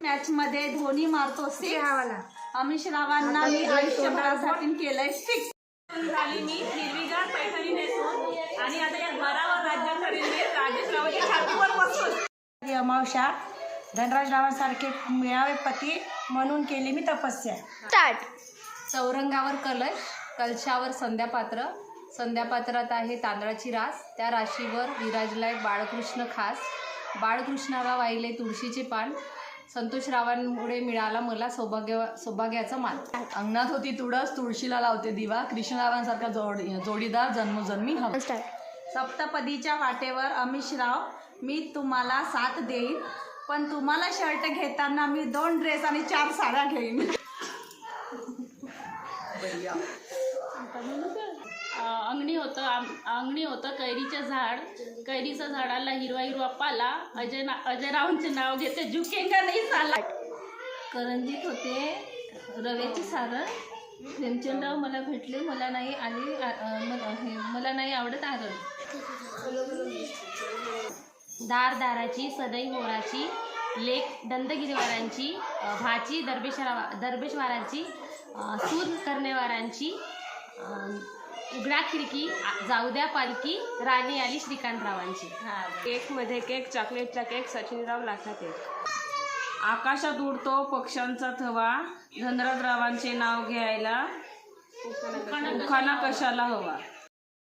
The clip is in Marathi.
मॅच मध्ये धोनी मारतो अमिश रावांना मी आयुष्यभरासाठी केलंय फिक्स झाली मी हिरवीगार पैठणी नेसून आणि आता या घरावर राज्य करेल राजेश रावांच्या छातीवर बसून अमावस्या धनराज रावांसारखे मिळावे पती म्हणून केली मी तपस्या. स्टार्ट. चौरंगावर कलश, कलशावर संध्यापात्र, संध्यापात्रात आहे तांदळाची रास, त्या राशीवर विराजलाय बाळकृष्ण खास, बाळकृष्णाला वाहिले तुळशीचे पान, संतोषरावांमुळे मिळाला मला सौभाग्याचा मान. अंगणात होती तुळस, तुळशीला लावते दिवा, कृष्णरावांसारखा जोडीदार जन्मोजन्मी हवा. सप्तपदीच्या वाटेवर अमिश राव मी तुम्हाला साथ देईन, पण तुम्हाला शर्ट घेताना मी 2 ड्रेस आणि 4 साड्या घेईन. अंगणी होतं कैरीचं झाड, कैरीच्या झाडाला हिरवा हिरवा पाला, अजय रावांचे नाव घेते झुकेंगा नाही साला. करंजीत होते रव्याची सारण, प्रेमचंदराव मला भेटले मला नाही आवडत आरण. दारदाराची सदई मोराची, लेक दंडगिरीवारांची, भाची दरबेशवारांची, सूर करणेवारांची, उघडा खिडकी जाऊ द्या पालकी, राणी आली श्रीकांतरावांची. केकमध्ये केक, चॉकलेटचा केक, सचिनराव लाटा केक. आकाशात उडतो पक्ष्यांचा थवा, धनराजरावांचे नाव घ्यायला उखाणा कशाला हवा.